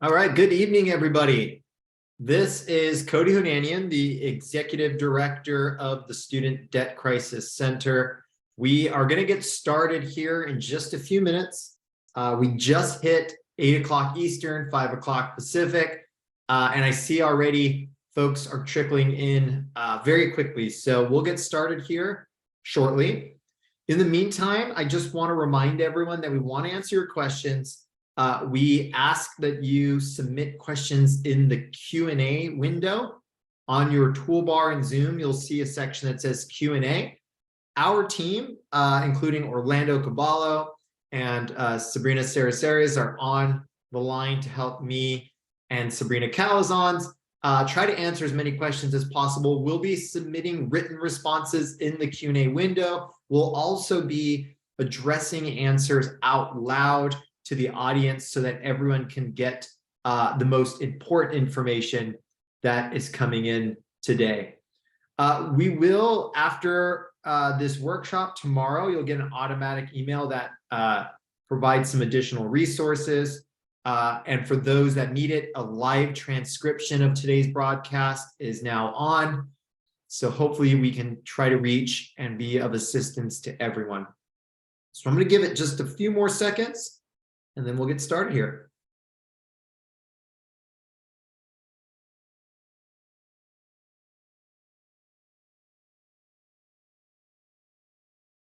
All right, good evening, everybody. This is Cody Hunanian, the Executive Director of the Student Debt Crisis Center. We are going to get started here in just a few minutes. We just hit 8 o'clock Eastern, 5 o'clock Pacific, and I see already folks are trickling in very quickly. So we'll get started here shortly. In the meantime, I just want to remind everyone that we want to answer your questions. We ask that you submit questions in the Q&A window. On your toolbar in Zoom, you'll see a section that says Q&A. Our team, including Orlando Caballo and Sabrina Saraceres, are on the line to help me and Sabrina Calazans try to answer as many questions as possible. We'll be submitting written responses in the Q&A window. We'll also be addressing answers out loud to the audience so that everyone can get the most important information that is coming in today. We will, after this workshop tomorrow, you'll get an automatic email that provides some additional resources. And for those that need it, a live transcription of today's broadcast is now on. So hopefully we can try to reach and be of assistance to everyone. So I'm going to give it just a few more seconds, and then we'll get started here.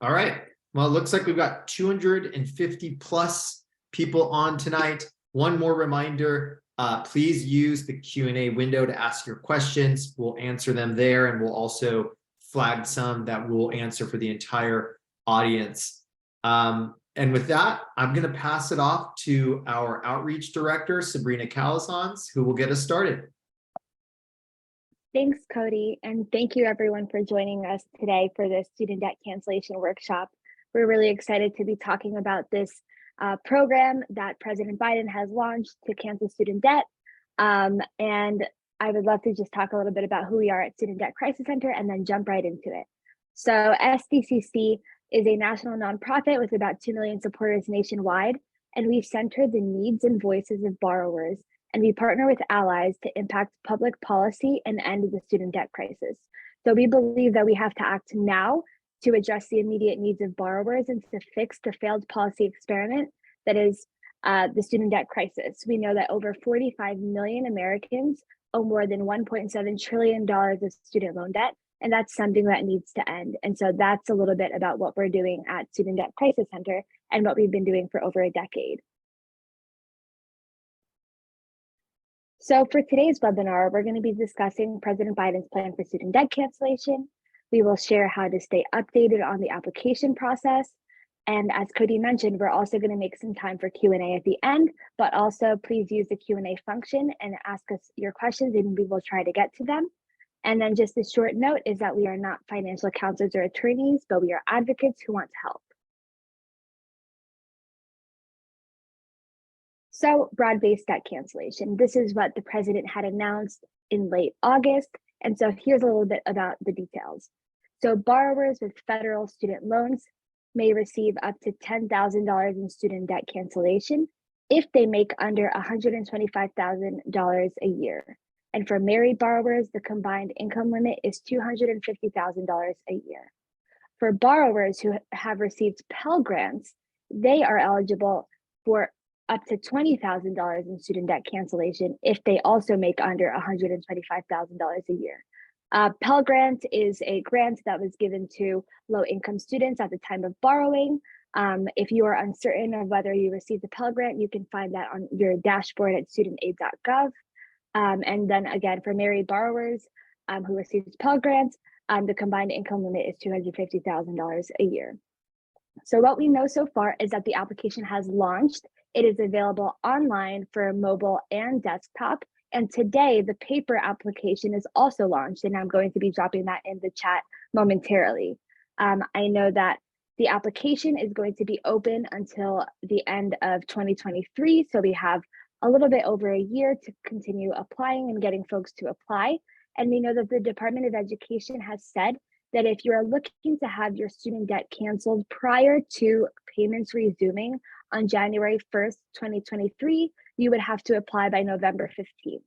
All right. Well, it looks like we've got 250 plus people on tonight. One more reminder, please use the Q&A window to ask your questions. We'll answer them there, and we'll also flag some that we'll answer for the entire audience. And with that, I'm going to pass it off to our outreach director, Sabrina Calazans, who will get us started. Thanks, Cody, and thank you everyone for joining us today for this student debt cancellation workshop. We're really excited to be talking about this program that President Biden has launched to cancel student debt. And I would love to just talk a little bit about who we are at Student Debt Crisis Center and then jump right into it. So SDCC is a national nonprofit with about 2 million supporters nationwide, and we center the needs and voices of borrowers, and we partner with allies to impact public policy and end the student debt crisis. So we believe that we have to act now to address the immediate needs of borrowers and to fix the failed policy experiment that is the student debt crisis. We know that over 45 million Americans owe more than $1.7 trillion of student loan debt, and that's something that needs to end. And so that's a little bit about what we're doing at Student Debt Crisis Center and what we've been doing for over a decade. So for today's webinar, we're going to be discussing President Biden's plan for student debt cancellation. We will share how to stay updated on the application process. And as Cody mentioned, we're also going to make some time for Q&A at the end, but also please use the Q&A function and ask us your questions and we will try to get to them. And then just a short note is that we are not financial counselors or attorneys, but we are advocates who want to help. So broad-based debt cancellation. This is what the president had announced in late August. And so here's a little bit about the details. So borrowers with federal student loans may receive up to $10,000 in student debt cancellation if they make under $125,000 a year. And for married borrowers, the combined income limit is $250,000 a year. For borrowers who have received Pell Grants, they are eligible for up to $20,000 in student debt cancellation if they also make under $125,000 a year. Pell Grant is a grant that was given to low-income students at the time of borrowing. If you are uncertain of whether you received a Pell Grant, you can find that on your dashboard at studentaid.gov. And then again, for married borrowers who received Pell Grants, the combined income limit is $250,000 a year. So what we know so far is that the application has launched. It is available online for mobile and desktop. And today, the paper application is also launched, and I'm going to be dropping that in the chat momentarily. I know that the application is going to be open until the end of 2023. So we have a little bit over a year to continue applying and getting folks to apply. And we know that the Department of Education has said that if you are looking to have your student debt canceled prior to payments resuming on January 1st, 2023, you would have to apply by November 15th.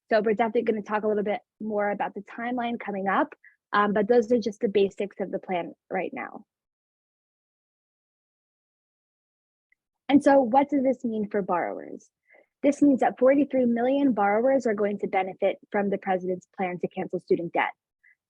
So we're definitely going to talk a little bit more about the timeline coming up, but those are just the basics of the plan right now. And so what does this mean for borrowers? This means that 43 million borrowers are going to benefit from the president's plan to cancel student debt.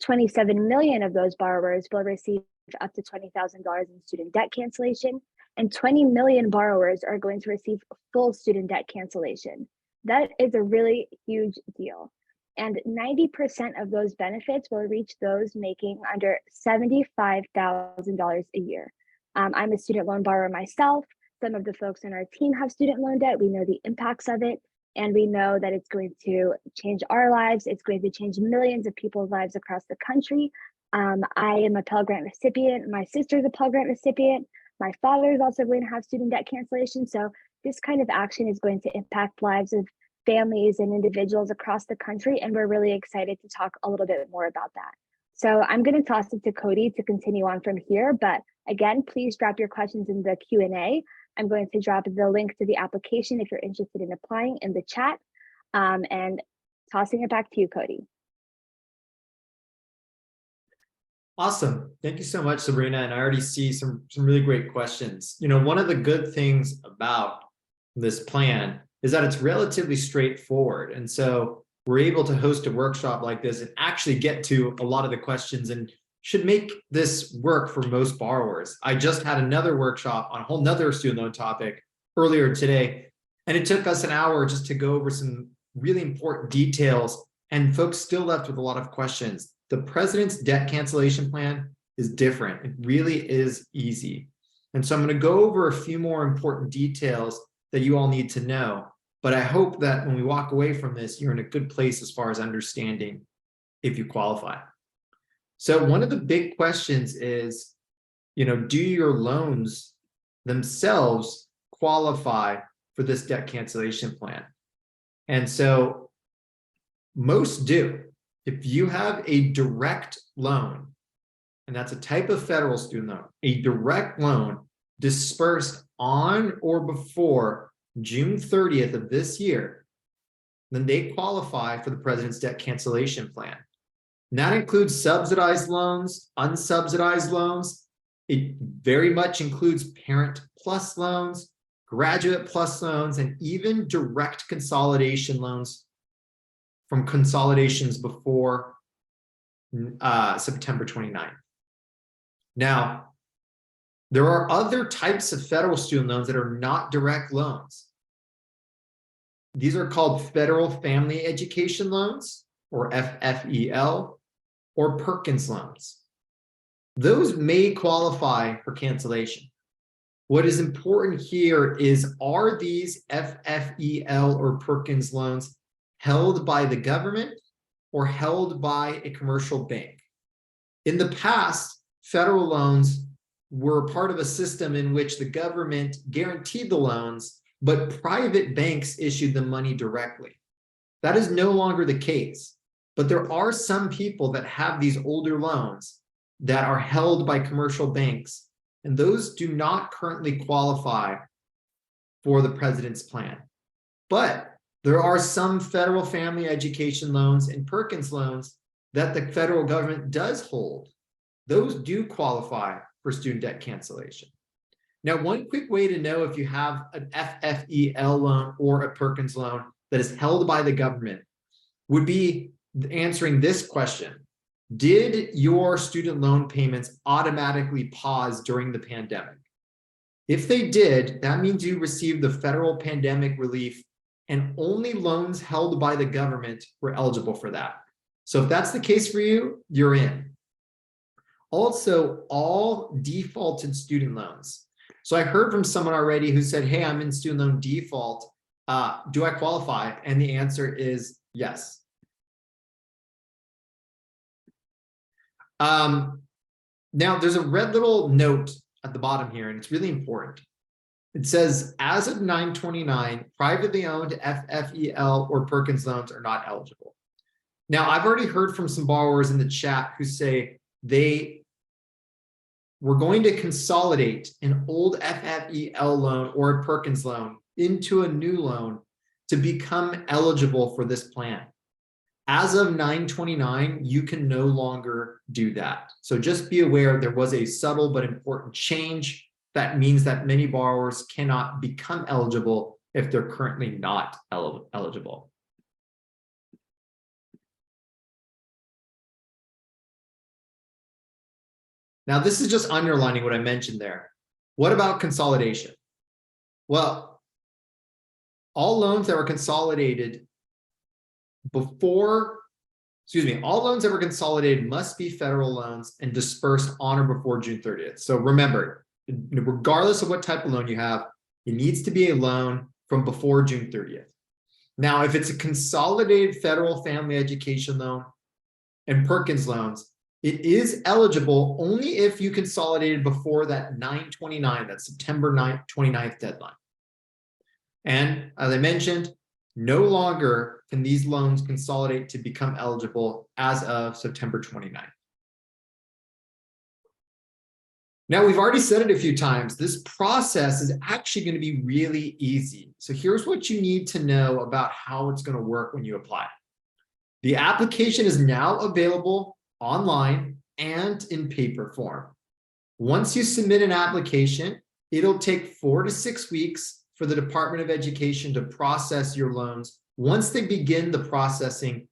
27 million of those borrowers will receive up to $20,000 in student debt cancellation, and 20 million borrowers are going to receive full student debt cancellation. That is a really huge deal. And 90% of those benefits will reach those making under $75,000 a year. I'm a student loan borrower myself. Some of the folks in our team have student loan debt. We know the impacts of it, and we know that it's going to change our lives. It's going to change millions of people's lives across the country. I am a Pell Grant recipient. My sister's a Pell Grant recipient. My father is also going to have student debt cancellation. So this kind of action is going to impact lives of families and individuals across the country, and we're really excited to talk a little bit more about that. So I'm going to toss it to Cody to continue on from here, but again, please drop your questions in the Q&A. I'm going to drop the link to the application if you're interested in applying in the chat, and tossing it back to you, Cody. Awesome. Thank you so much, Sabrina. And I already see some really great questions. You know, one of the good things about this plan is that it's relatively straightforward. And so we're able to host a workshop like this and actually get to a lot of the questions and should make this work for most borrowers. I just had another workshop on a whole nother student loan topic earlier today, and it took us an hour just to go over some really important details, and folks still left with a lot of questions. The president's debt cancellation plan is different. It really is easy. And so I'm going to go over a few more important details that you all need to know, but I hope that when we walk away from this, you're in a good place as far as understanding if you qualify. So one of the big questions is, you know, do your loans themselves qualify for this debt cancellation plan? And so most do. If you have a direct loan, and that's a type of federal student loan, a direct loan dispersed on or before June 30th of this year, then they qualify for the president's debt cancellation plan. And that includes subsidized loans, unsubsidized loans. It very much includes Parent Plus loans, Graduate Plus loans, and even direct consolidation loans from consolidations before September 29th. Now, there are other types of federal student loans that are not direct loans. These are called Federal Family Education Loans, or FFEL, or Perkins loans. Those may qualify for cancellation. What is important here is, are these FFEL or Perkins loans held by the government or held by a commercial bank? In the past, federal loans were part of a system in which the government guaranteed the loans, but private banks issued the money directly. That is no longer the case. But there are some people that have these older loans that are held by commercial banks, and those do not currently qualify for the president's plan. But there are some federal family education loans and Perkins loans that the federal government does hold. Those do qualify for student debt cancellation. Now, one quick way to know if you have an FFEL loan or a Perkins loan that is held by the government would be answering this question. Did your student loan payments automatically pause during the pandemic? If they did, that means you received the federal pandemic relief, and only loans held by the government were eligible for that. So if that's the case for you, you're in. Also, all defaulted student loans. So I heard from someone already who said, hey, I'm in student loan default. Do I qualify? And the answer is yes. Now, there's a red little note at the bottom here, and it's really important. It says, as of 9/29, privately owned FFEL or Perkins loans are not eligible. Now, I've already heard from some borrowers in the chat who say they were going to consolidate an old FFEL loan or a Perkins loan into a new loan to become eligible for this plan. As of 9/29, you can no longer do that. So just be aware there was a subtle but important change. That means that many borrowers cannot become eligible if they're currently not eligible. Now, this is just underlining what I mentioned there. What about consolidation? Well, all loans that were consolidated all loans that were consolidated must be federal loans and dispersed on or before June 30th. So remember, regardless of what type of loan you have, it needs to be a loan from before June 30th. Now, if it's a consolidated federal family education loan and Perkins loans, it is eligible only if you consolidated before that 9/29, that September 29th deadline. And as I mentioned, no longer can these loans consolidate to become eligible as of September 29th. Now, we've already said it a few times, this process is actually going to be really easy. So here's what you need to know about how it's going to work when you apply. The application is now available online and in paper form. Once you submit an application, it'll take 4 to 6 weeks for the Department of Education to process your loans once they begin processing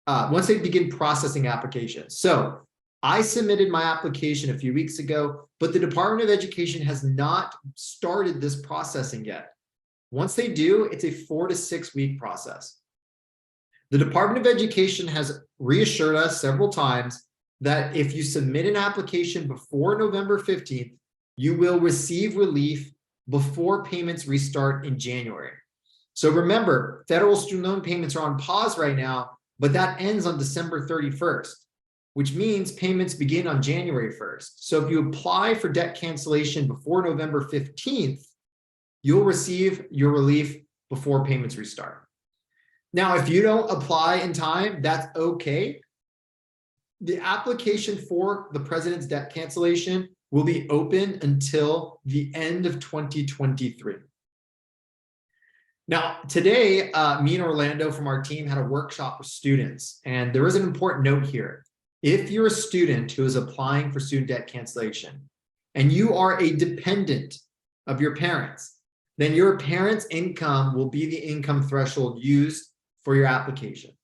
applications. So I submitted my application a few weeks ago, but the Department of Education has not started this processing yet. Once they do, it's a 4 to 6 week process. The Department of Education has reassured us several times that if you submit an application before November 15th, you will receive relief before payments restart in January. So remember, federal student loan payments are on pause right now, but that ends on December 31st, which means payments begin on January 1st. So if you apply for debt cancellation before November 15th, you'll receive your relief before payments restart. Now, if you don't apply in time, that's okay. The application for the President's debt cancellation will be open until the end of 2023. Now, today, me and Orlando from our team had a workshop with students, and there is an important note here. If you're a student who is applying for student debt cancellation and you are a dependent of your parents, then your parents' income will be the income threshold used for your application.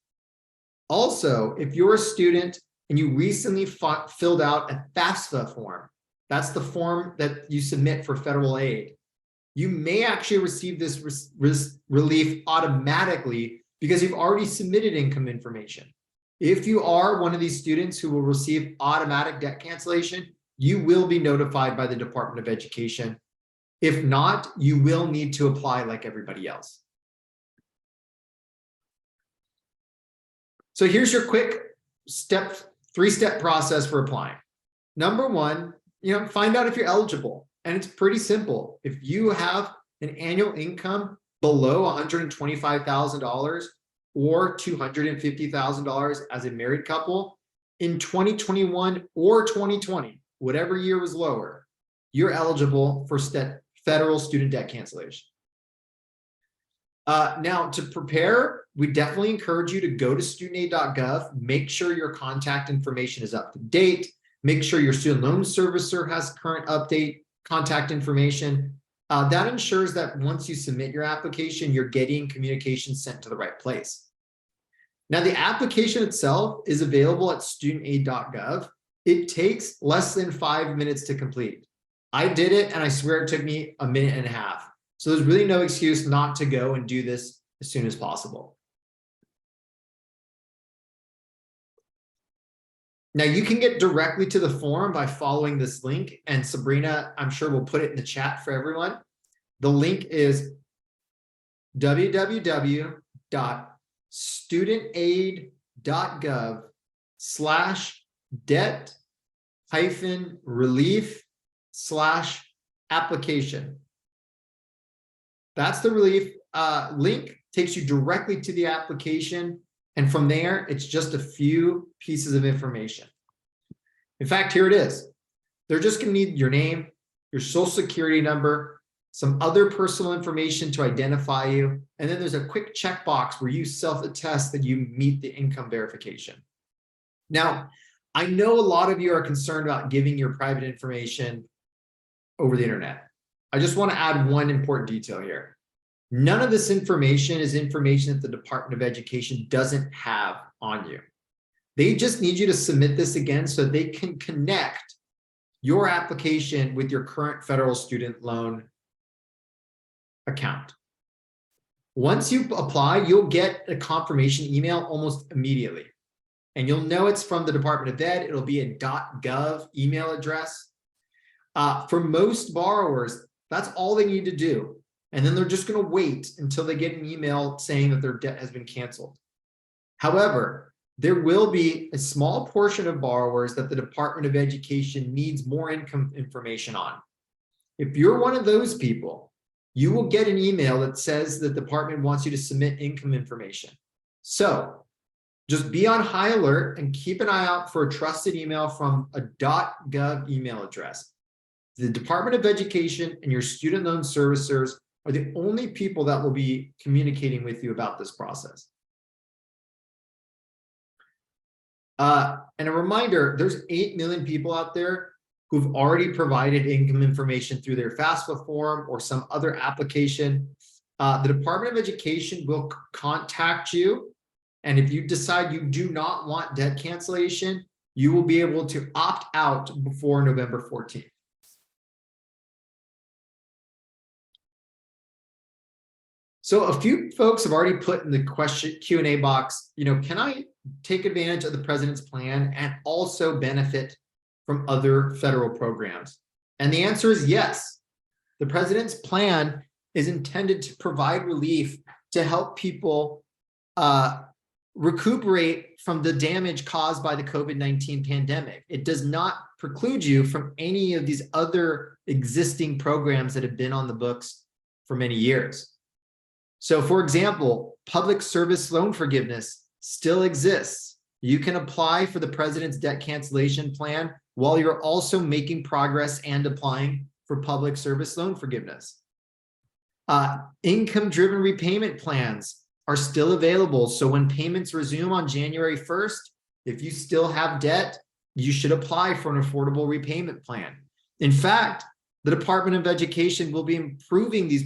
Also, if you're a student and you recently filled out a FAFSA form, that's the form that you submit for federal aid, you may actually receive this relief automatically because you've already submitted income information. If you are one of these students who will receive automatic debt cancellation, you will be notified by the Department of Education. If not, you will need to apply like everybody else. So here's your quick three-step process for applying. Number one, find out if you're eligible. And it's pretty simple. If you have an annual income below $125,000 or $250,000 as a married couple in 2021 or 2020, whatever year was lower, you're eligible for federal student debt cancellation. Now, to prepare, we definitely encourage you to go to studentaid.gov, make sure your contact information is up to date, make sure your student loan servicer has current contact information. That ensures that once you submit your application, you're getting communication sent to the right place. Now, the application itself is available at studentaid.gov. It takes less than 5 minutes to complete. I did it, and I swear it took me a minute and a half. So there's really no excuse not to go and do this as soon as possible. Now, you can get directly to the form by following this link, and Sabrina, I'm sure, will put it in the chat for everyone. The link is www.studentaid.gov/debt-relief/application. That's the relief link, takes you directly to the application. And from there, it's just a few pieces of information. In fact, here it is. They're just going to need your name, your social security number, some other personal information to identify you, and then there's a quick checkbox where you self-attest that you meet the income verification. Now, I know a lot of you are concerned about giving your private information over the internet. I just want to add one important detail here. None of this information is information that the Department of Education doesn't have on you. They just need you to submit this again so they can connect your application with your current federal student loan account. Once you apply, you'll get a confirmation email almost immediately. And you'll know it's from the Department of Ed. It'll be a .gov email address. For most borrowers, that's all they need to do. And then they're just going to wait until they get an email saying that their debt has been canceled. However, there will be a small portion of borrowers that the Department of Education needs more income information on. If you're one of those people, you will get an email that says the department wants you to submit income information. So just be on high alert and keep an eye out for a trusted email from a .gov email address. The Department of Education and your student loan servicers are the only people that will be communicating with you about this process. And a reminder, there's 8 million people out there who've already provided income information through their FAFSA form or some other application. The Department of Education will contact you. And if you decide you do not want debt cancellation, you will be able to opt out before November 14th. So a few folks have already put in the question Q&A box, can I take advantage of the president's plan and also benefit from other federal programs? And the answer is yes. The president's plan is intended to provide relief to help people recuperate from the damage caused by the COVID-19 pandemic. It does not preclude you from any of these other existing programs that have been on the books for many years. So for example, public service loan forgiveness still exists. You can apply for the president's debt cancellation plan while you're also making progress and applying for public service loan forgiveness. Income-driven repayment plans are still available. So when payments resume on January 1st, if you still have debt, you should apply for an affordable repayment plan. In fact, the Department of Education will be improving these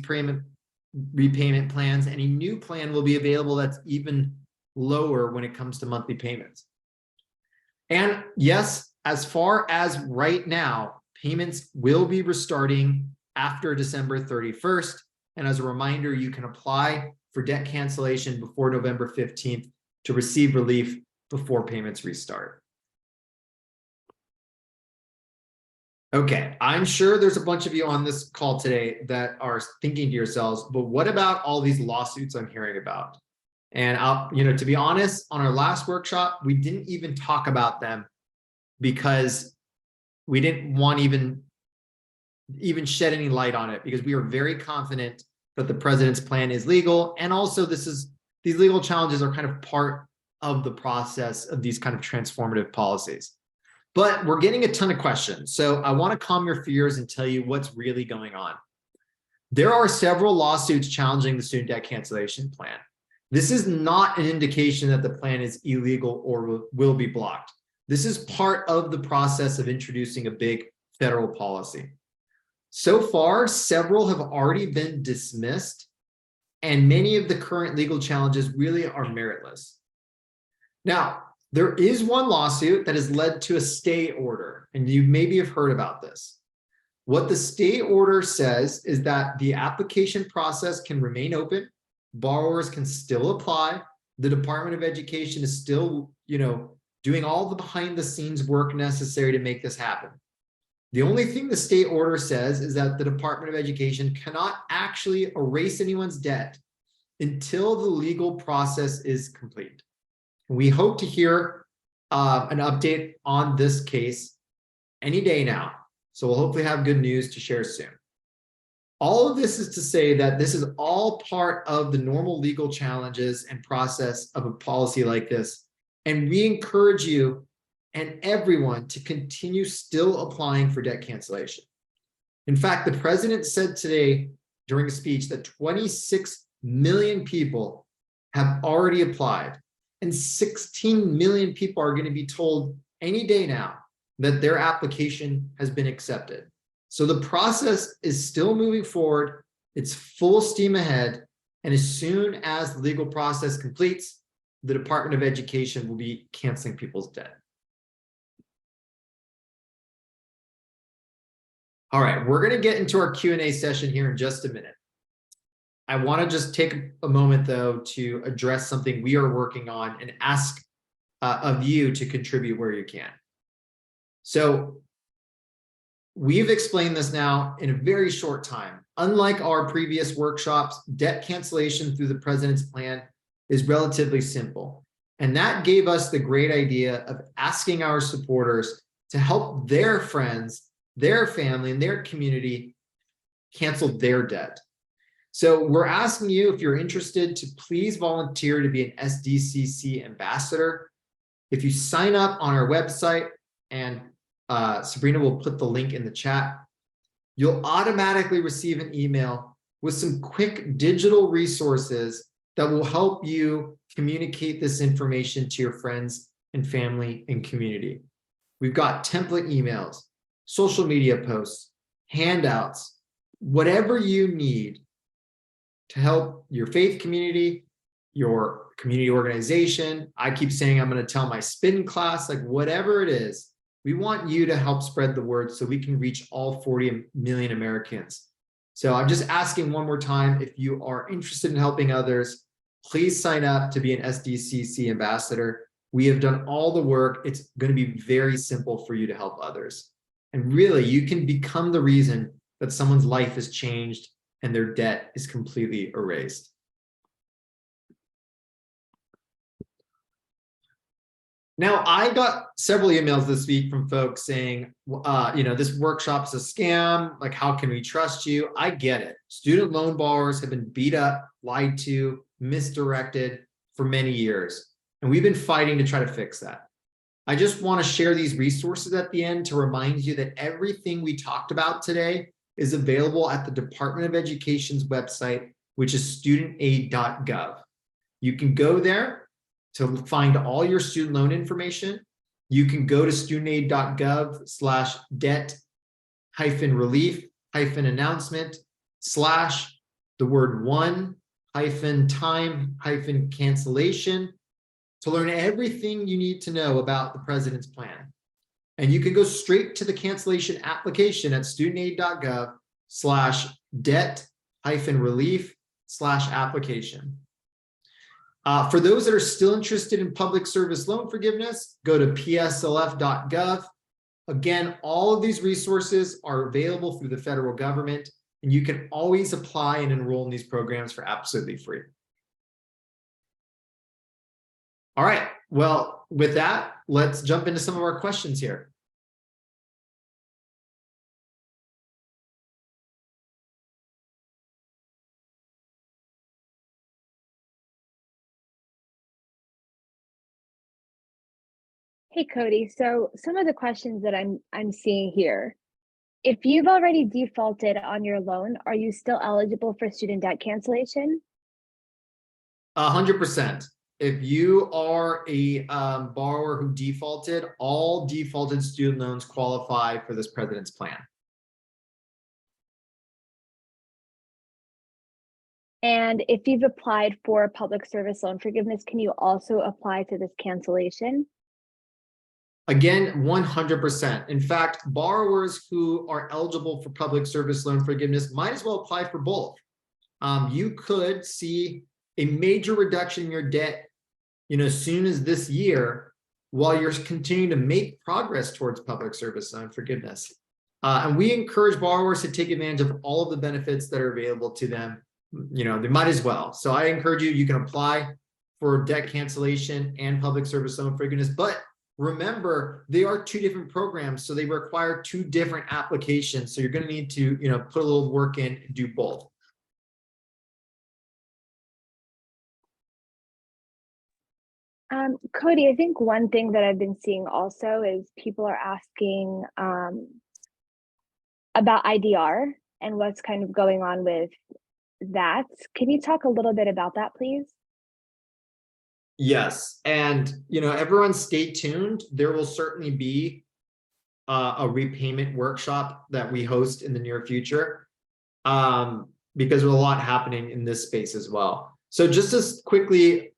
repayment plans, and a new plan will be available that's even lower when it comes to monthly payments. And yes, as far as right now, payments will be restarting after December 31st. And as a reminder, you can apply for debt cancellation before November 15th to receive relief before payments restart. Okay, I'm sure there's a bunch of you on this call today that are thinking to yourselves, but what about all these lawsuits I'm hearing about? And to be honest, on our last workshop, we didn't even talk about them because we didn't want even shed any light on it, because we are very confident that the president's plan is legal. And also these legal challenges are kind of part of the process of these kind of transformative policies. But we're getting a ton of questions. So I want to calm your fears and tell you what's really going on. There are several lawsuits challenging the student debt cancellation plan. This is not an indication that the plan is illegal or will be blocked. This is part of the process of introducing a big federal policy. So far, several have already been dismissed, and many of the current legal challenges really are meritless. Now, there is one lawsuit that has led to a stay order, and you maybe have heard about this. What the stay order says is that the application process can remain open, borrowers can still apply, the Department of Education is still, doing all the behind the scenes work necessary to make this happen. The only thing the state order says is that the Department of Education cannot actually erase anyone's debt until the legal process is complete. We hope to hear an update on this case any day now. So we'll hopefully have good news to share soon. All of this is to say that this is all part of the normal legal challenges and process of a policy like this. And we encourage you and everyone to continue still applying for debt cancellation. In fact, the president said today during a speech that 26 million people have already applied, and 16 million people are going to be told any day now that their application has been accepted. So the process is still moving forward. It's full steam ahead. And as soon as the legal process completes, the Department of Education will be canceling people's debt. All right, we're going to get into our Q&A session here in just a minute. I want to just take a moment, though, to address something we are working on and ask of you to contribute where you can. So we've explained this now in a very short time. Unlike our previous workshops, debt cancellation through the president's plan is relatively simple. And that gave us the great idea of asking our supporters to help their friends, their family, and their community cancel their debt. So we're asking you, if you're interested, to please volunteer to be an SDCC ambassador. If you sign up on our website, and Sabrina will put the link in the chat, you'll automatically receive an email with some quick digital resources that will help you communicate this information to your friends and family and community. We've got template emails, social media posts, handouts, whatever you need to help your faith community, your community organization. I keep saying I'm going to tell my spin class, like whatever it is, we want you to help spread the word so we can reach all 40 million Americans. So I'm just asking one more time, if you are interested in helping others, please sign up to be an SDCC ambassador. We have done all the work. It's going to be very simple for you to help others. And really, you can become the reason that someone's life has changed and their debt is completely erased. Now, I got several emails this week from folks saying, this workshop's a scam. Like, how can we trust you? I get it. Student loan borrowers have been beat up, lied to, misdirected for many years. And we've been fighting to try to fix that. I just want to share these resources at the end to remind you that everything we talked about today is available at the Department of Education's website, which is studentaid.gov. You can go there to find all your student loan information. You can go to studentaid.gov/debt-relief-1-time-cancellation to learn everything you need to know about the president's plan. And you can go straight to the cancellation application at studentaid.gov/debt-relief/application. For those that are still interested in public service loan forgiveness, go to pslf.gov. Again, all of these resources are available through the federal government, and you can always apply and enroll in these programs for absolutely free. All right, well, with that, let's jump into some of our questions here. Hey, Cody. So some of the questions that I'm seeing here, if you've already defaulted on your loan, are you still eligible for student debt cancellation? 100%. If you are a borrower who defaulted, all defaulted student loans qualify for this president's plan. And if you've applied for public service loan forgiveness, can you also apply to this cancellation? Again, 100%. In fact, borrowers who are eligible for public service loan forgiveness might as well apply for both. You could see a major reduction in your debt, as soon as this year, while you're continuing to make progress towards public service loan forgiveness. And we encourage borrowers to take advantage of all of the benefits that are available to them. They might as well. So I encourage you, you can apply for debt cancellation and public service loan forgiveness, but remember, they are two different programs, so they require two different applications. So you're going to need to, put a little work in and do both. Cody, I think one thing that I've been seeing also is people are asking about IDR. and what's kind of going on with that. Can you talk a little bit about that, please? Yes, and everyone stay tuned. There will certainly be a repayment workshop that we host in the near future, because there's a lot happening in this space as well. So just to quickly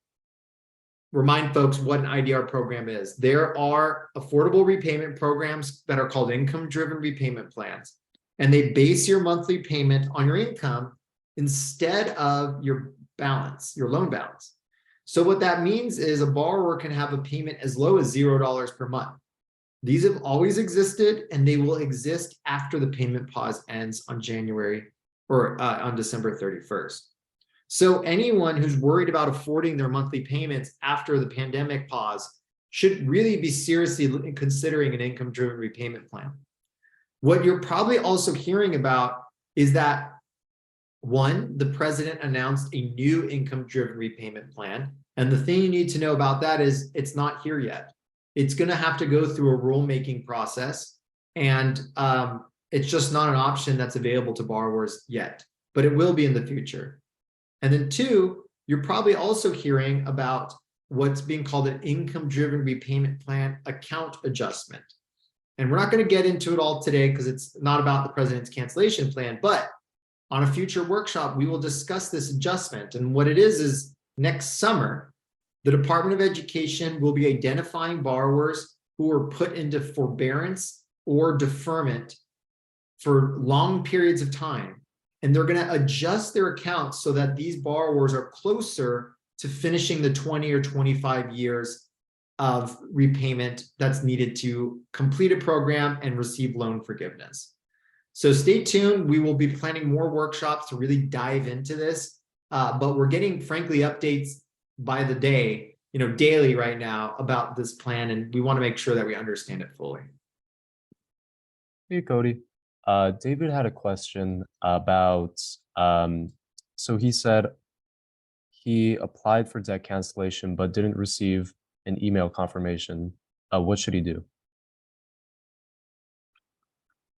remind folks what an IDR program is. There are affordable repayment programs that are called income-driven repayment plans, and they base your monthly payment on your income instead of your balance, your loan balance. So what that means is a borrower can have a payment as low as $0 per month. These have always existed, and they will exist after the payment pause ends on on December 31st. So anyone who's worried about affording their monthly payments after the pandemic pause should really be seriously considering an income-driven repayment plan. What you're probably also hearing about is that, one, the president announced a new income-driven repayment plan. And the thing you need to know about that is it's not here yet. It's going to have to go through a rulemaking process. And it's just not an option that's available to borrowers yet, but it will be in the future. And then two, you're probably also hearing about what's being called an income-driven repayment plan account adjustment. And we're not going to get into it all today because it's not about the president's cancellation plan, but on a future workshop, we will discuss this adjustment. And what it is next summer, the Department of Education will be identifying borrowers who are put into forbearance or deferment for long periods of time. And they're going to adjust their accounts so that these borrowers are closer to finishing the 20 or 25 years of repayment that's needed to complete a program and receive loan forgiveness. So stay tuned. We will be planning more workshops to really dive into this, but we're getting, frankly, updates by the day, daily right now about this plan, and we want to make sure that we understand it fully. Hey, Cody. David had a question about, so he said he applied for debt cancellation but didn't receive an email confirmation. What should he do?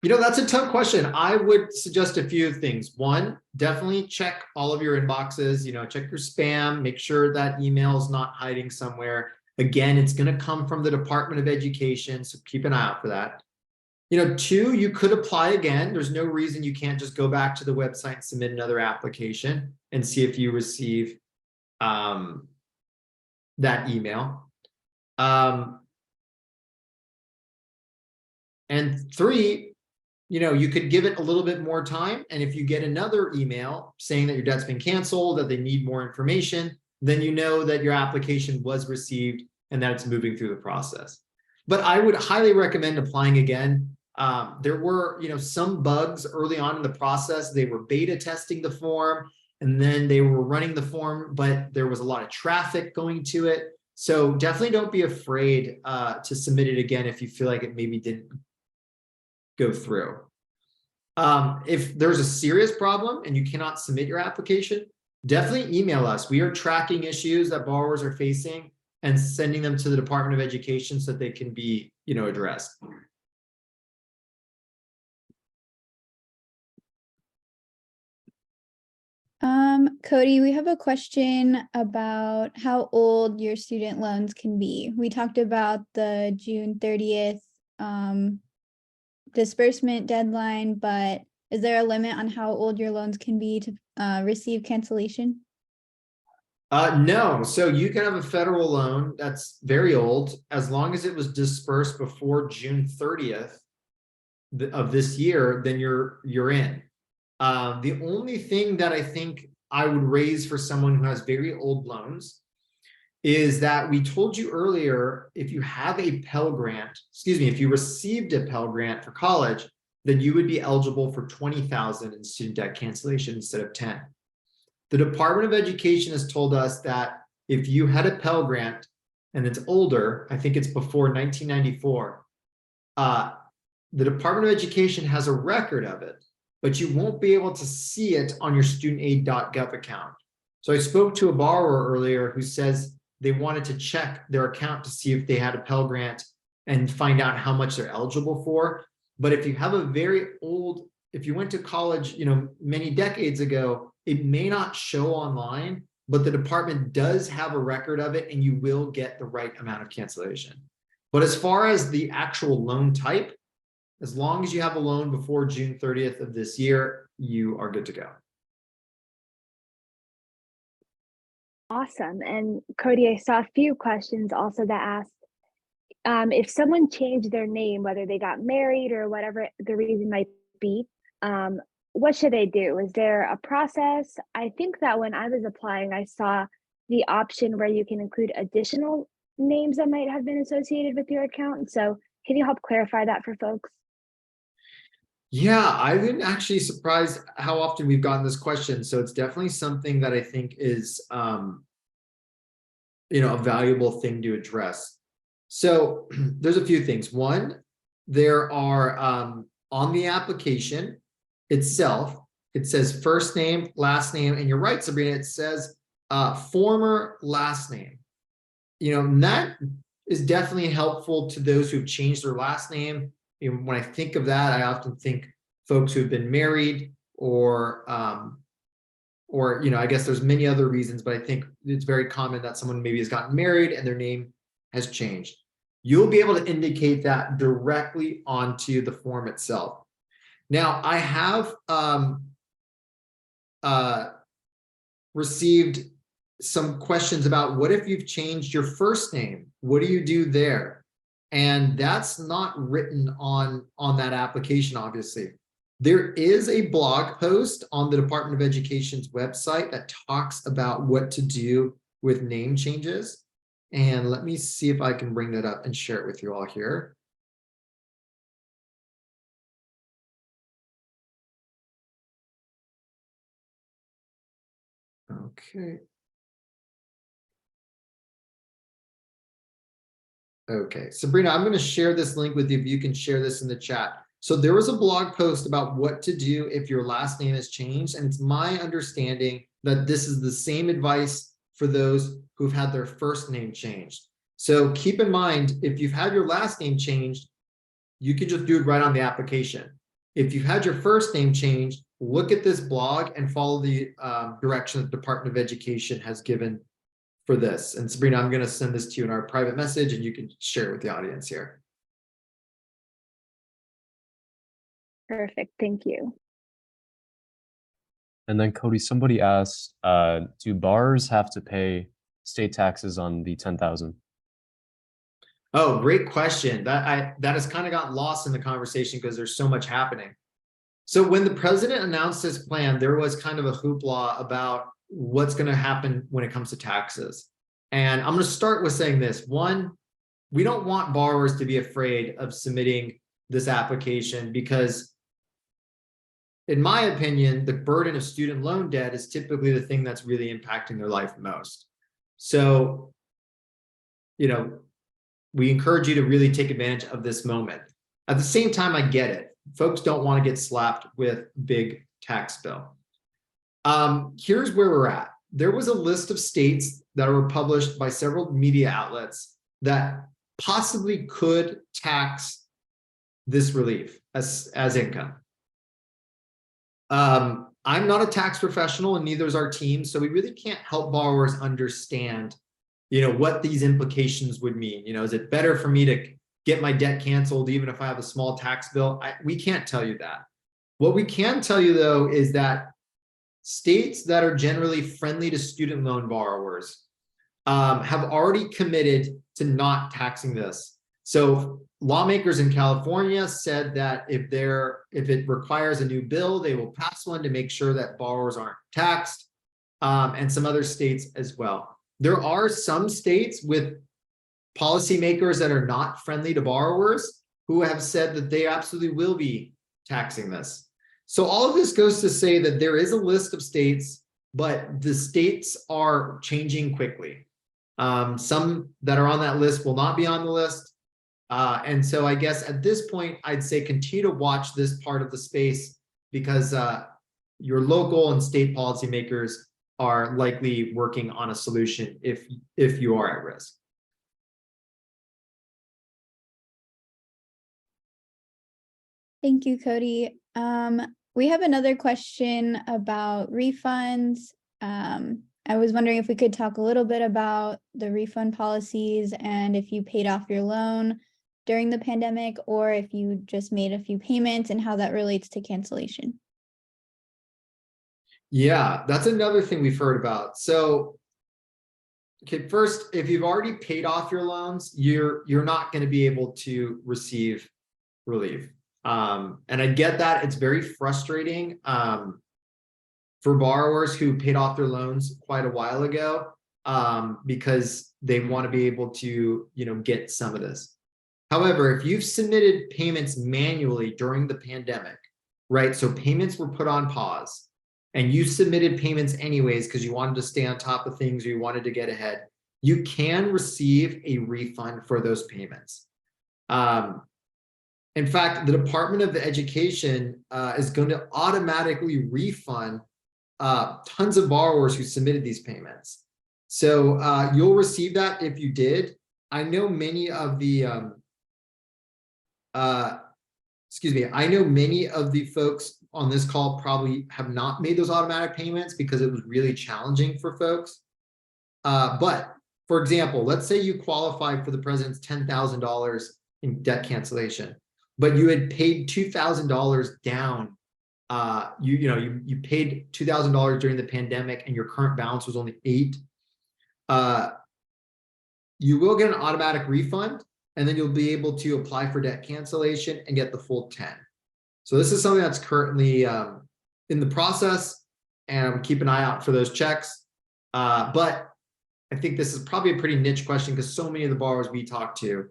That's a tough question. I would suggest a few things. One, definitely check all of your inboxes, check your spam, make sure that email is not hiding somewhere. Again, it's going to come from the Department of Education, so keep an eye out for that. Two, you could apply again. There's no reason you can't just go back to the website and submit another application and see if you receive that email. And three, you could give it a little bit more time. And if you get another email saying that your debt's been canceled, that they need more information, then you know that your application was received and that it's moving through the process. But I would highly recommend applying again. There were, some bugs early on in the process. They were beta testing the form, and then they were running the form, but there was a lot of traffic going to it. So definitely don't be afraid to submit it again if you feel like it maybe didn't go through. If there's a serious problem and you cannot submit your application, definitely email us. We are tracking issues that borrowers are facing and sending them to the Department of Education so that they can be, addressed. Cody, we have a question about how old your student loans can be. We talked about the June 30th disbursement deadline, but is there a limit on how old your loans can be to receive cancellation? No. So you can have a federal loan that's very old, as long as it was dispersed before June 30th of this year, then you're in. The only thing that I think I would raise for someone who has very old loans is that we told you earlier, if you have a Pell Grant, if you received a Pell Grant for college, then you would be eligible for $20,000 in student debt cancellation instead of 10. The Department of Education has told us that if you had a Pell Grant and it's older, I think it's before 1994, the Department of Education has a record of it, but you won't be able to see it on your studentaid.gov account. So I spoke to a borrower earlier who says they wanted to check their account to see if they had a Pell Grant and find out how much they're eligible for. But if you have a very old if you went to college, many decades ago, it may not show online, but the department does have a record of it and you will get the right amount of cancellation. But as far as the actual loan type, as long as you have a loan before June 30th of this year, you are good to go. Awesome. And Cody, I saw a few questions also that asked if someone changed their name, whether they got married or whatever the reason might be, what should they do? Is there a process? I think that when I was applying, I saw the option where you can include additional names that might have been associated with your account. So can you help clarify that for folks? Yeah, I've been actually surprised how often we've gotten this question. So it's definitely something that I think is, a valuable thing to address. So there's a few things. One, there are on the application itself, it says first name, last name, and you're right, Sabrina, it says former last name. And that is definitely helpful to those who've changed their last name. When I think of that, I often think folks who've been married or I guess there's many other reasons, but I think it's very common that someone maybe has gotten married and their name has changed. You'll be able to indicate that directly onto the form itself. Now, I have received some questions about what if you've changed your first name? What do you do there? And that's not written on that application, obviously. There is a blog post on the Department of Education's website that talks about what to do with name changes. And let me see if I can bring that up and share it with you all here. Okay. Okay, Sabrina, I'm going to share this link with you if you can share this in the chat. So there was a blog post about what to do if your last name has changed. And it's my understanding that this is the same advice for those who've had their first name changed. So keep in mind, if you've had your last name changed, you can just do it right on the application. If you've had your first name changed, look at this blog and follow the direction that the Department of Education has given for this. And Sabrina, I'm going to send this to you in our private message and you can share it with the audience here. Perfect. Thank you. And then Cody, somebody asked, do borrowers have to pay state taxes on the 10,000? Oh, great question. That has kind of gotten lost in the conversation because there's so much happening. So when the president announced his plan, there was kind of a hoopla about what's going to happen when it comes to taxes. And I'm going to start with saying this. One, we don't want borrowers to be afraid of submitting this application because, in my opinion, the burden of student loan debt is typically the thing that's really impacting their life most. So, we encourage you to really take advantage of this moment. At the same time, I get it. Folks don't want to get slapped with a big tax bill. Here's where we're at. There was a list of states that were published by several media outlets that possibly could tax this relief as income. I'm not a tax professional and neither is our team, so we really can't help borrowers understand, what these implications would mean. Is it better for me to get my debt canceled even if I have a small tax bill? We can't tell you that. What we can tell you, though, is that states that are generally friendly to student loan borrowers have already committed to not taxing this. So lawmakers in California said that if it requires a new bill, they will pass one to make sure that borrowers aren't taxed, and some other states as well. There are some states with policymakers that are not friendly to borrowers who have said that they absolutely will be taxing this. So all of this goes to say that there is a list of states, but the states are changing quickly. Some that are on that list will not be on the list. And so I guess at this point, I'd say continue to watch this part of the space because your local and state policymakers are likely working on a solution if you are at risk. Thank you, Cody. We have another question about refunds. I was wondering if we could talk a little bit about the refund policies and if you paid off your loan during the pandemic or if you just made a few payments and how that relates to cancellation. Yeah, that's another thing we've heard about. So, okay, first, if you've already paid off your loans, you're not going to be able to receive relief. And I get that it's very frustrating for borrowers who paid off their loans quite a while ago because they want to be able to, get some of this. However, if you've submitted payments manually during the pandemic, right? So payments were put on pause and you submitted payments anyways because you wanted to stay on top of things or you wanted to get ahead, you can receive a refund for those payments. In fact, the Department of Education is going to automatically refund tons of borrowers who submitted these payments. So you'll receive that if you did. I know many of the I know many of the folks on this call probably have not made those automatic payments because it was really challenging for folks. But for example, let's say you qualified for the president's $10,000 in debt cancellation, but you had paid $2,000 down. You paid $2,000 during the pandemic and your current balance was only $8,000. You will get an automatic refund and then you'll be able to apply for debt cancellation and get the full 10. So this is something that's currently in the process, and keep an eye out for those checks. But I think this is probably a pretty niche question because so many of the borrowers we talk to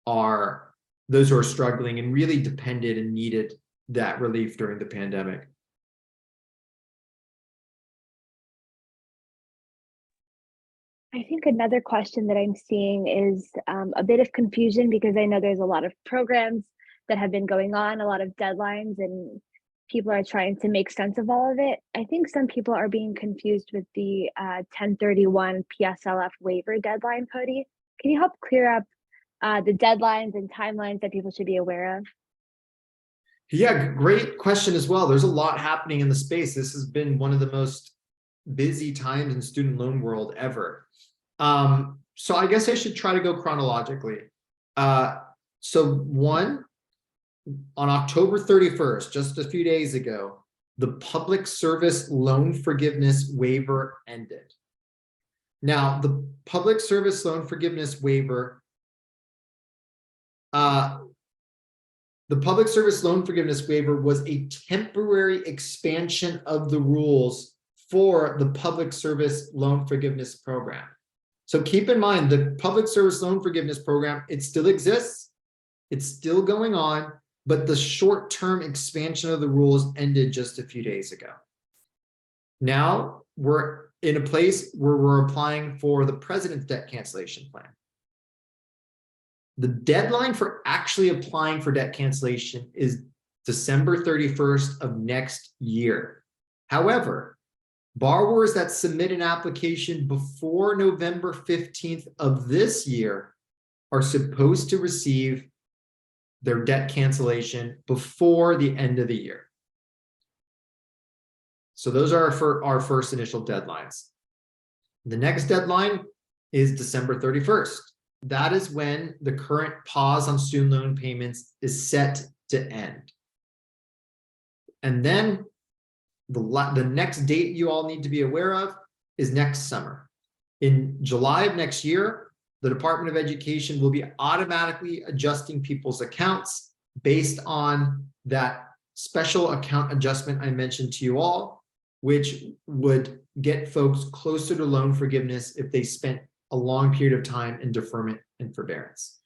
are those who are struggling and really depended and needed that relief during the pandemic. I think another question that I'm seeing is a bit of confusion because I know there's a lot of programs that have been going on, a lot of deadlines, and people are trying to make sense of all of it. I think some people are being confused with the 1031 PSLF waiver deadline, Cody. Can you help clear up the deadlines and timelines that people should be aware of? Yeah, great question as well. There's a lot happening in the space. This has been one of the most busy times in student loan world ever. So I guess I should try to go chronologically. So one, on October 31st, just a few days ago, the public service loan forgiveness waiver ended. Now, the public service loan forgiveness waiver, was a temporary expansion of the rules for the public service loan forgiveness program. So keep in mind, the public service loan forgiveness program, it still exists, it's still going on, but the short-term expansion of the rules ended just a few days ago. Now we're in a place where we're applying for the president's debt cancellation plan. The deadline for actually applying for debt cancellation is December 31st of next year. However, borrowers that submit an application before November 15th of this year are supposed to receive their debt cancellation before the end of the year. So those are our first initial deadlines. The next deadline is December 31st. That is when the current pause on student loan payments is set to end. And then the next date you all need to be aware of is next summer. In July of next year, the Department of Education will be automatically adjusting people's accounts based on that special account adjustment I mentioned to you all, which would get folks closer to loan forgiveness if they spent a long period of time in deferment and forbearance.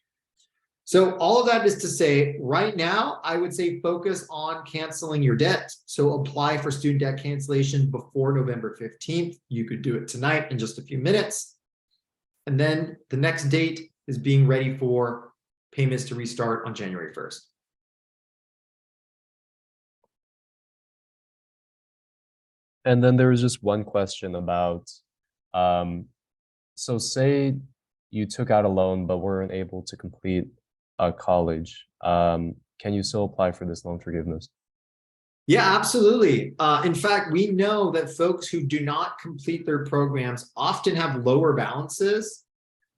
So all of that is to say, right now, I would say focus on canceling your debt. So apply for student debt cancellation before November 15th. You could do it tonight in just a few minutes. And then the next date is being ready for payments to restart on January 1st. And then there was just one question about, so say you took out a loan but weren't able to complete college. Can you still apply for this loan forgiveness? Yeah, absolutely. In fact, we know that folks who do not complete their programs often have lower balances,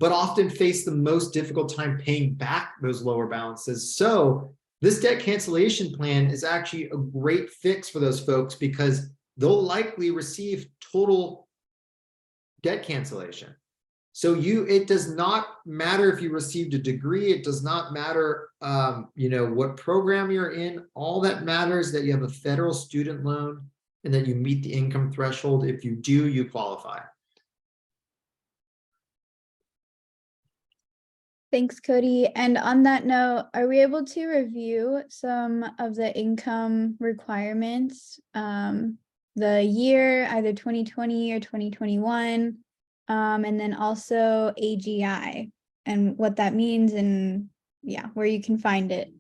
but often face the most difficult time paying back those lower balances. So this debt cancellation plan is actually a great fix for those folks because they'll likely receive total debt cancellation. So it does not matter if you received a degree. It does not matter, what program you're in. All that matters is that you have a federal student loan and that you meet the income threshold. If you do, you qualify. Thanks, Cody. And on that note, are we able to review some of the income requirements? The year, either 2020 or 2021, and then also AGI and what that means and where you can find it.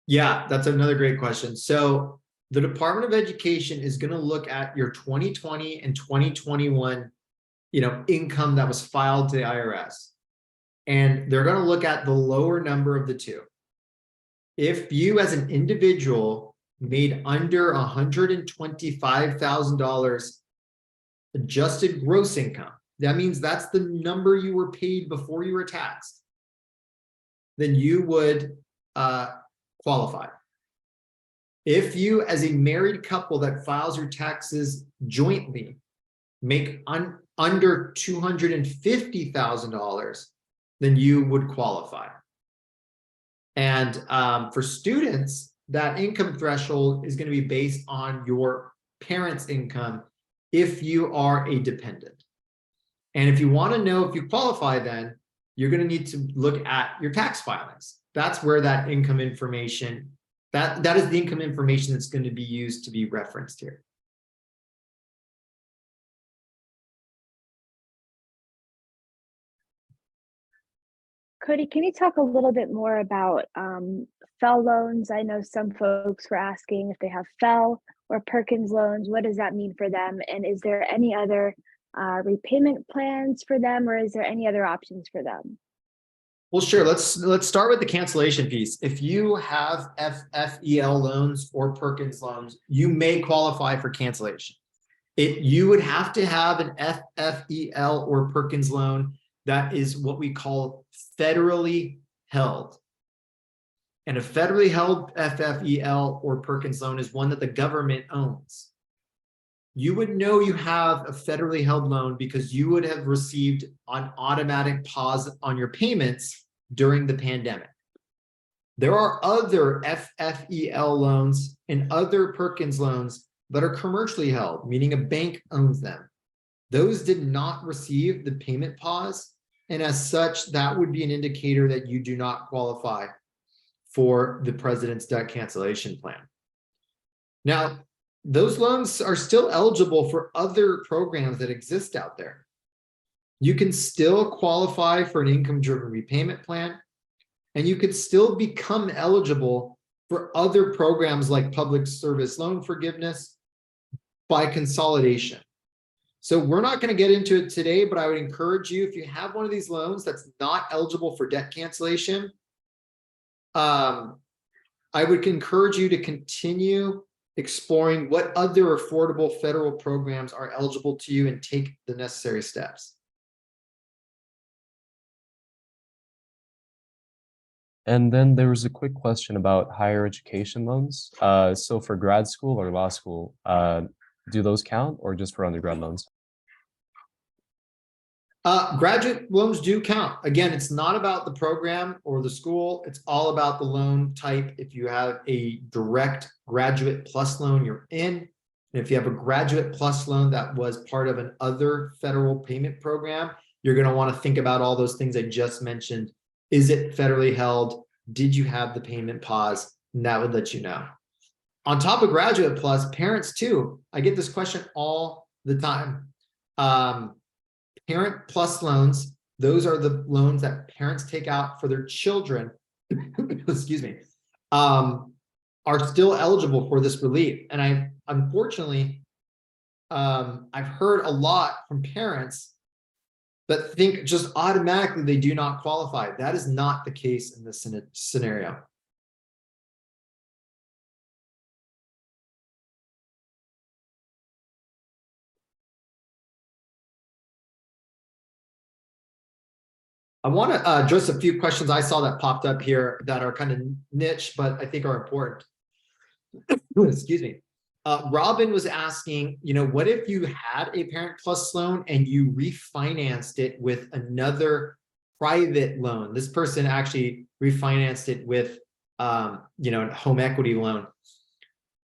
Yeah, that's another great question. So the Department of Education is going to look at your 2020 and 2021, income that was filed to the IRS. And they're going to look at the lower number of the two. If you as an individual made under $125,000 adjusted gross income, that means that's the number you were paid before you were taxed, then you would qualify. If you, as a married couple that files your taxes jointly, make under $250,000, then you would qualify. And for students, that income threshold is going to be based on your parents' income if you are a dependent. And if you want to know if you qualify, then you're going to need to look at your tax filings. That's where that income information, that is the income information that's going to be used to be referenced here. Cody, can you talk a little bit more about FFEL loans? I know some folks were asking if they have FFEL or Perkins loans. What does that mean for them? And is there any other repayment plans for them, or is there any other options for them? Well, sure. Let's start with the cancellation piece. If you have FFEL loans or Perkins loans, you may qualify for cancellation. You would have to have an FFEL or Perkins loan that is what we call federally held. And a federally held FFEL or Perkins loan is one that the government owns. You would know you have a federally held loan because you would have received an automatic pause on your payments during the pandemic. There are other FFEL loans and other Perkins loans that are commercially held, meaning a bank owns them. Those did not receive the payment pause. And as such, that would be an indicator that you do not qualify for the president's debt cancellation plan. Now, those loans are still eligible for other programs that exist out there. You can still qualify for an income-driven repayment plan, and you could still become eligible for other programs like public service loan forgiveness by consolidation. So we're not going to get into it today, but I would encourage you, if you have one of these loans that's not eligible for debt cancellation, I would encourage you to continue exploring what other affordable federal programs are eligible to you and take the necessary steps. And then there was a quick question about higher education loans. So for grad school or law school, do those count or just for undergrad loans? Graduate loans do count. Again, it's not about the program or the school. It's all about the loan type. If you have a direct graduate plus loan, you're in. And if you have a graduate plus loan that was part of an other federal payment program, you're going to want to think about all those things I just mentioned. Is it federally held? Did you have the payment pause? And that would let you know. On top of graduate plus, parents too. I get this question all the time. Parent plus loans, those are the loans that parents take out for their children, excuse me, are still eligible for this relief. And unfortunately, I've heard a lot from parents that think just automatically they do not qualify. That is not the case in this scenario. I want to address a few questions I saw that popped up here that are kind of niche, but I think are important. Excuse me. Robin was asking, what if you had a Parent Plus loan and you refinanced it with another private loan? This person actually refinanced it with, a home equity loan.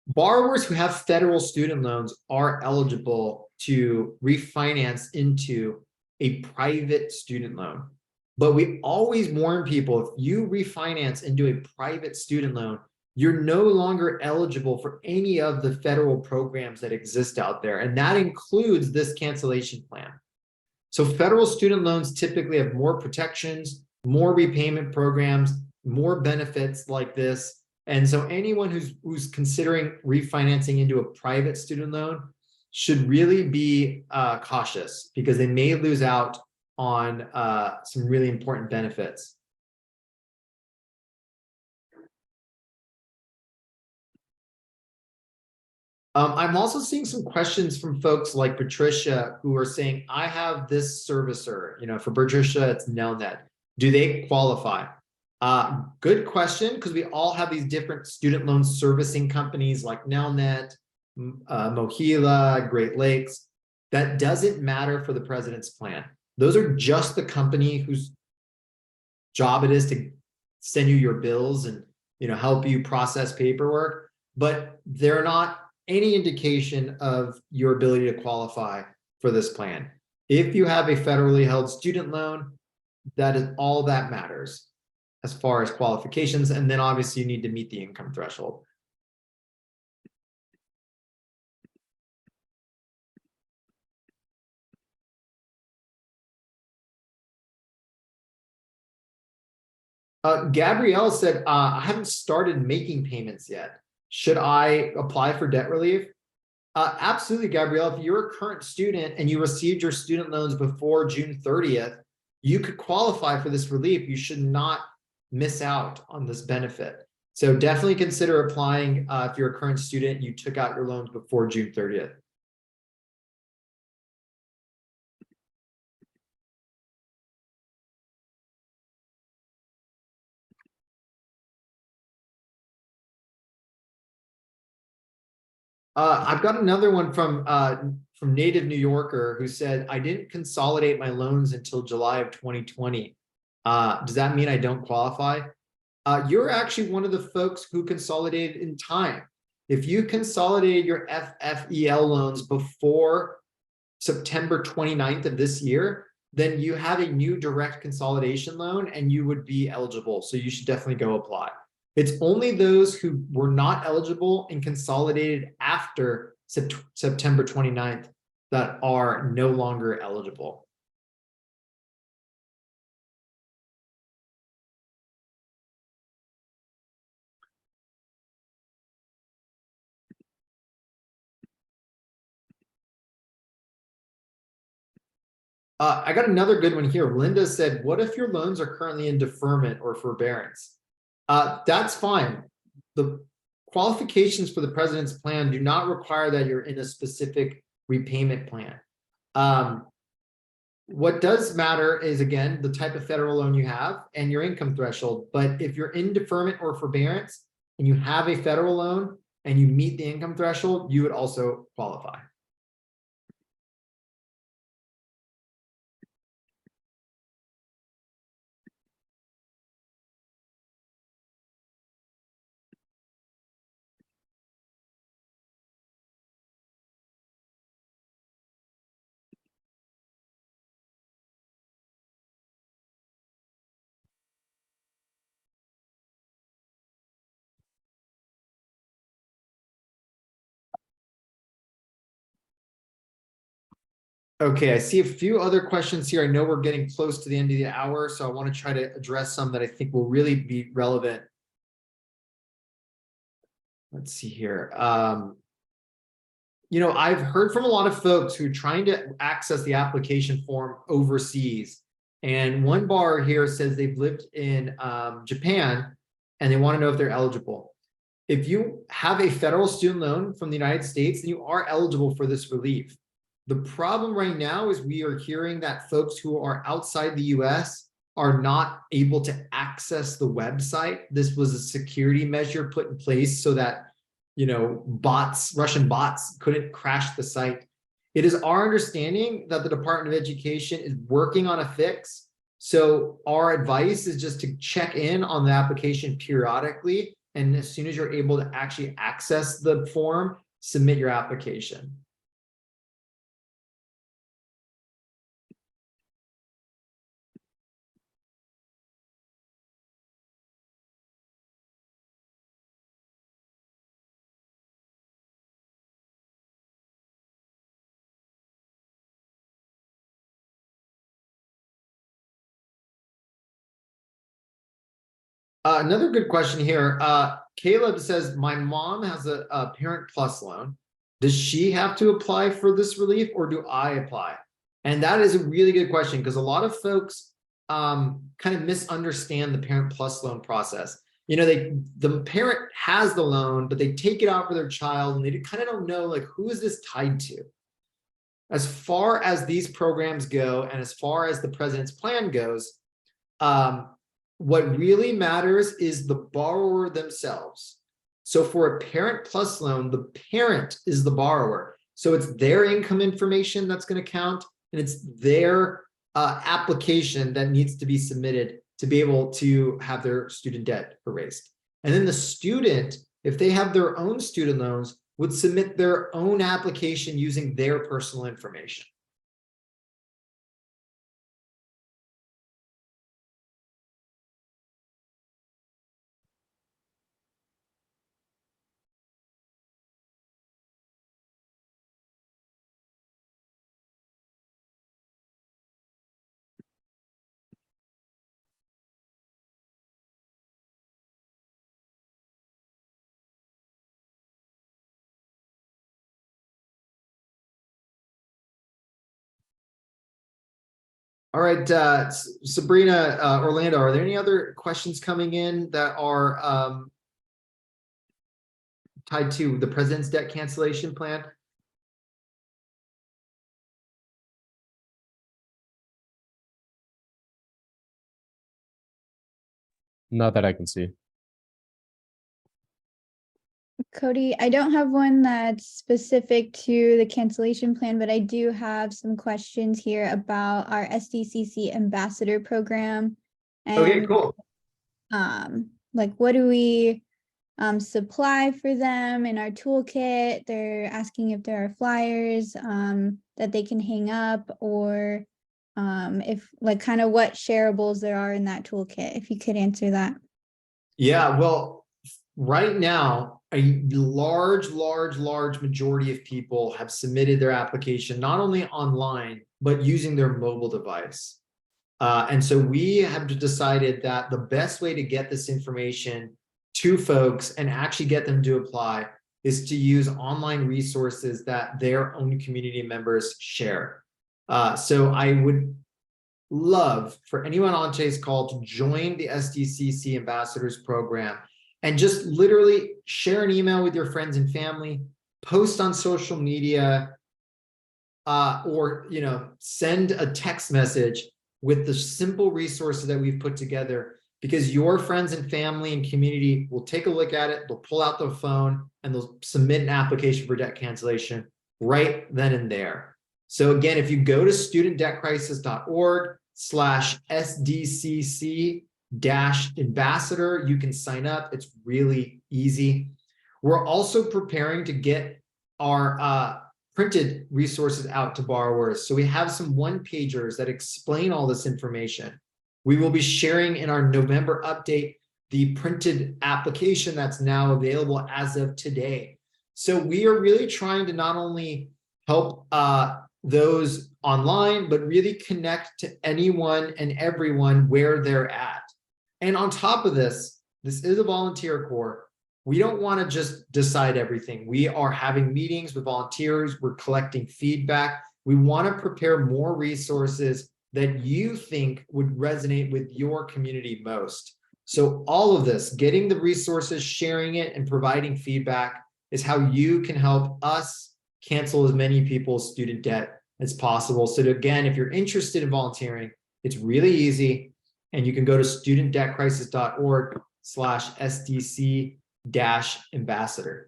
Borrowers who have federal student loans are eligible to refinance into a private student loan. But we always warn people, if you refinance into a private student loan, you're no longer eligible for any of the federal programs that exist out there. And that includes this cancellation plan. So federal student loans typically have more protections, more repayment programs, more benefits like this. And so anyone who's considering refinancing into a private student loan should really be cautious, because they may lose out on some really important benefits. I'm also seeing some questions from folks like Patricia who are saying, I have this servicer, for Patricia, it's Nelnet. Do they qualify? Good question, because we all have these different student loan servicing companies like Nelnet, Mohila, Great Lakes. That doesn't matter for the president's plan. Those are just the company whose job it is to send you your bills and help you process paperwork, but they're not any indication of your ability to qualify for this plan. If you have a federally held student loan, that is all that matters as far as qualifications. And then obviously you need to meet the income threshold. Gabrielle said, I haven't started making payments yet. Should I apply for debt relief? Absolutely, Gabrielle. If you're a current student and you received your student loans before June 30th, you could qualify for this relief. You should not miss out on this benefit. So definitely consider applying if you're a current student, you took out your loans before June 30th. I've got another one from Native New Yorker who said, I didn't consolidate my loans until July of 2020. Does that mean I don't qualify? You're actually one of the folks who consolidated in time. If you consolidated your FFEL loans before September 29th of this year, then you have a new direct consolidation loan and you would be eligible. So you should definitely go apply. It's only those who were not eligible and consolidated after September 29th that are no longer eligible. I got another good one here. Linda said, what if your loans are currently in deferment or forbearance? That's fine. The qualifications for the president's plan do not require that you're in a specific repayment plan. What does matter is, again, the type of federal loan you have and your income threshold. But if you're in deferment or forbearance and you have a federal loan and you meet the income threshold, you would also qualify. Okay, I see a few other questions here. I know we're getting close to the end of the hour, so I want to try to address some that I think will really be relevant. Let's see here. I've heard from a lot of folks who are trying to access the application form overseas. And one borrower here says they've lived in Japan and they want to know if they're eligible. If you have a federal student loan from the United States, then you are eligible for this relief. The problem right now is we are hearing that folks who are outside the US are not able to access the website. This was a security measure put in place so that, you know, Russian bots couldn't crash the site. It is our understanding that the Department of Education is working on a fix. So our advice is just to check in on the application periodically. And as soon as you're able to actually access the form, submit your application. Another good question here. Caleb says, my mom has a Parent Plus loan. Does she have to apply for this relief or do I apply? And that is a really good question because a lot of folks kind of misunderstand the Parent Plus loan process. You know, the parent has the loan, but they take it out for their child and they kind of don't know, like, who is this tied to? As far as these programs go, and as far as the president's plan goes, what really matters is the borrower themselves. So for a Parent Plus loan, the parent is the borrower. So it's their income information that's going to count, and it's their application that needs to be submitted to be able to have their student debt erased. And then the student, if they have their own student loans, would submit their own application using their personal information. All right, Sabrina, Orlando, are there any other questions coming in that are tied to the president's debt cancellation plan? Not that I can see. Cody, I don't have one that's specific to the cancellation plan, but I do have some questions here about our SDCC ambassador program. Okay, And cool. like, what do we supply for them in our toolkit? They're asking if there are flyers that they can hang up, or if, like, kind of what shareables there are in that toolkit, if you could answer that. Yeah, well, right now, a large majority of people have submitted their application, not only online, but using their mobile device. And so we have decided that the best way to get this information to folks and actually get them to apply is to use online resources that their own community members share. So I would love for anyone on today's call to join the SDCC Ambassadors Program and just literally share an email with your friends and family, post on social media, or, you know, send a text message with the simple resources that we've put together, because your friends and family and community will take a look at it, they'll pull out their phone and they'll submit an application for debt cancellation right then and there. So again, if you go to studentdebtcrisis.org/SDCC-ambassador, you can sign up. It's really easy. We're also preparing to get our printed resources out to borrowers. So we have some one-pagers that explain all this information. We will be sharing in our November update the printed application that's now available as of today. So we are really trying to not only help those online, but really connect to anyone and everyone where they're at. And on top of this, this is a volunteer corps. We don't want to just decide everything. We are having meetings with volunteers. We're collecting feedback. We want to prepare more resources that you think would resonate with your community most. So all of this, getting the resources, sharing it, and providing feedback is how you can help us cancel as many people's student debt as possible. So again, if you're interested in volunteering, it's really easy. And you can go to studentdebtcrisis.org/SDC-ambassador.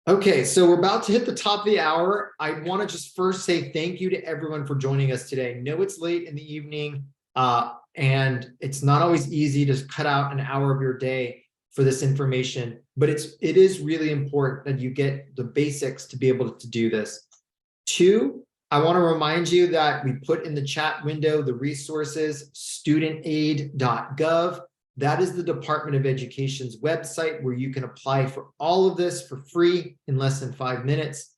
Okay, so we're about to hit the top of the hour. I want to just first say thank you to everyone for joining us today. I know it's late in the evening, and it's not always easy to cut out an hour of your day for this information, but it is really important that you get the basics to be able to do this. 2, I want to remind you that we put in the chat window the resources, studentaid.gov. That is the Department of Education's website where you can apply for all of this for free in less than 5 minutes.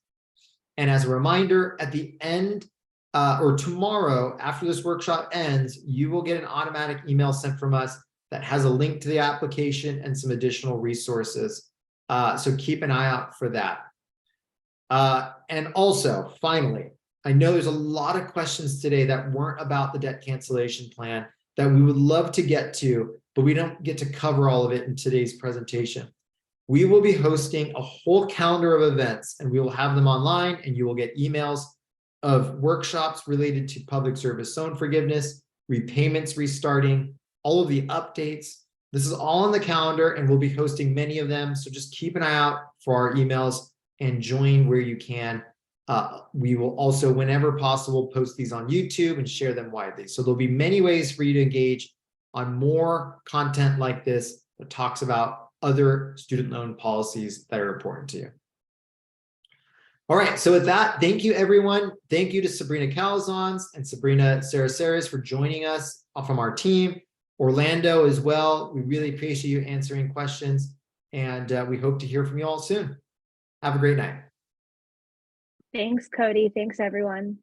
And as a reminder, at the end or tomorrow, after this workshop ends, you will get an automatic email sent from us that has a link to the application and some additional resources. So keep an eye out for that. And also, finally, I know there's a lot of questions today that weren't about the debt cancellation plan that we would love to get to, but we don't get to cover all of it in today's presentation. We will be hosting a whole calendar of events, and we will have them online, and you will get emails of workshops related to public service loan forgiveness, repayments restarting, all of the updates. This is all on the calendar, and we'll be hosting many of them. So just keep an eye out for our emails and join where you can. We will also, whenever possible, post these on YouTube and share them widely. So there'll be many ways for you to engage on more content like this that talks about other student loan policies that are important to you. All right, so with that, thank you, everyone. Thank you to Sabrina Calzons and Sabrina Saraceres for joining us from our team. Orlando as well. We really appreciate you answering questions, and we hope to hear from you all soon. Have a great night. Thanks, Cody. Thanks, everyone.